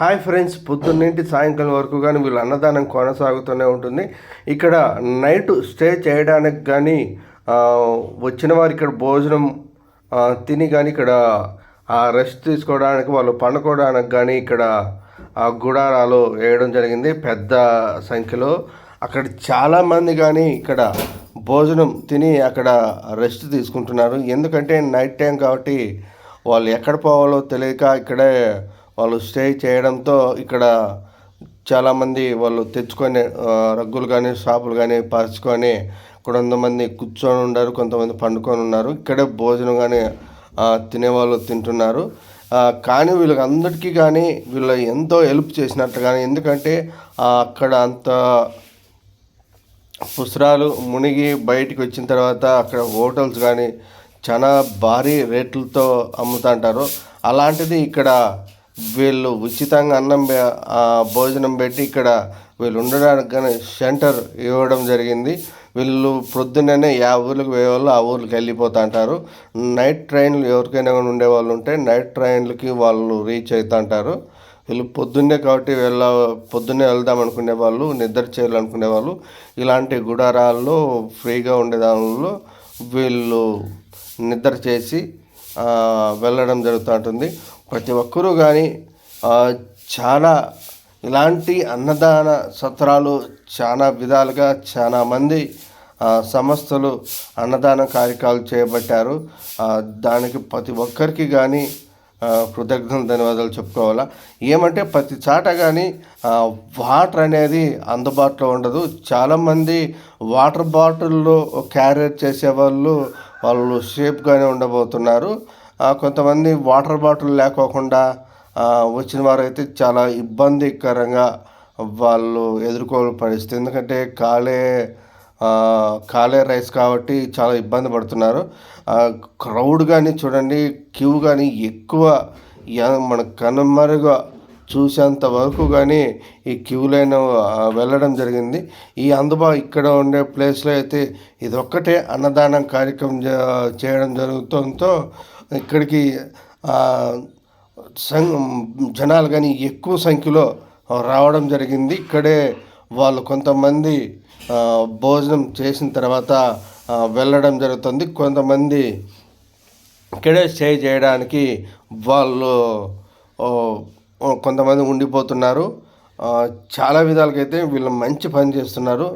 Hi friends, పొద్దున్నేంటి సాయంకాలం వరకు కానీ వీళ్ళ అన్నదానం కొనసాగుతూనే ఉంటుంది. ఇక్కడ నైట్ స్టే చేయడానికి కానీ వచ్చిన వారు ఇక్కడ భోజనం తిని కానీ ఇక్కడ రెస్ట్ తీసుకోవడానికి వాళ్ళు పండుకోవడానికి కానీ ఇక్కడ గుడారాలు వేయడం జరిగింది పెద్ద సంఖ్యలో. అక్కడ చాలామంది కానీ ఇక్కడ భోజనం తిని అక్కడ రెస్ట్ తీసుకుంటున్నారు. ఎందుకంటే నైట్ టైం కాబట్టి వాళ్ళు ఎక్కడ పోవాలో తెలియక ఇక్కడే వాళ్ళు స్టే చేయడంతో ఇక్కడ చాలామంది వాళ్ళు తెచ్చుకొని రగ్గులు కానీ షాపులు కానీ పరుచుకొని కొంతమంది కూర్చొని ఉన్నారు, కొంతమంది పండుకొని ఉన్నారు. ఇక్కడే భోజనం కానీ తినేవాళ్ళు తింటున్నారు. కానీ వీళ్ళకి అందరికీ కానీ వీళ్ళు ఎంతో హెల్ప్ చేసినట్టు కానీ, ఎందుకంటే అక్కడ అంత పుసరాలు మునిగి బయటికి వచ్చిన తర్వాత అక్కడ హోటల్స్ కానీ చాలా భారీ రేట్లతో అమ్ముతుంటారు. అలాంటిది ఇక్కడ వీళ్ళు ఉచితంగా భోజనం పెట్టి ఇక్కడ వీళ్ళు ఉండడానికి కానీ సెంటర్ ఇవ్వడం జరిగింది. వీళ్ళు పొద్దున్నే ఊళ్ళకి పోయేవాళ్ళు ఆ ఊర్లకు వెళ్ళిపోతూ అంటారు. నైట్ ట్రైన్లు ఎవరికైనా ఉండేవాళ్ళు ఉంటే నైట్ ట్రైన్లకి వాళ్ళు రీచ్ అవుతూ అంటారు. వీళ్ళు పొద్దున్నే కాబట్టి పొద్దున్నే వెళ్దాం అనుకునే వాళ్ళు, నిద్ర చేయాలనుకునే వాళ్ళు ఇలాంటి గుడారాల్లో ఫ్రీగా ఉండేదానిలో వీళ్ళు నిద్ర చేసి వెళ్ళడం జరుగుతూ ఉంటుంది. ప్రతి ఒక్కరూ కానీ చాలా ఇలాంటి అన్నదాన సత్రాలు చాలా విధాలుగా చాలామంది సంస్థలు అన్నదాన కార్యక్రమాలు చేపట్టారు. దానికి ప్రతి ఒక్కరికి కానీ కృతజ్ఞతలు ధన్యవాదాలు చెప్పుకోవాలా. ఏమంటే ప్రతి చాట కానీ వాటర్ అనేది అందుబాటులో ఉండదు. చాలామంది వాటర్ బాటిల్లో క్యారీ చేసేవాళ్ళు వాళ్ళు సేఫ్గానే ఉండబోతున్నారు. కొంతమంది వాటర్ బాటిల్ లేకోకుండా వచ్చిన వారైతే చాలా ఇబ్బందికరంగా వాళ్ళు ఎదుర్కోవాల్సిన పరిస్థితి. ఎందుకంటే కాలే రైస్ కాబట్టి చాలా ఇబ్బంది పడుతున్నారు. క్రౌడ్ కానీ చూడండి, క్యూ కానీ ఎక్కువ మన కనుమరుగా చూసేంత వరకు కానీ ఈ క్యూ లైన్ వెళ్ళడం జరిగింది. ఇక్కడ ఉండే ప్లేస్లో అయితే ఇదొక్కటే అన్నదానం కార్యక్రమం చేయడం జరుగుతుందో ఇక్కడికి జనాలు కానీ ఎక్కువ సంఖ్యలో రావడం జరిగింది. ఇక్కడే వాళ్ళు కొంతమంది భోజనం చేసిన తర్వాత వెళ్ళడం జరుగుతుంది. కొంతమంది ఇక్కడే స్టే చేయడానికి వాళ్ళు కొంతమంది ఉండిపోతున్నారు. చాలా విధాలుగా అయితే వీళ్ళు మంచి పని చేస్తున్నారు.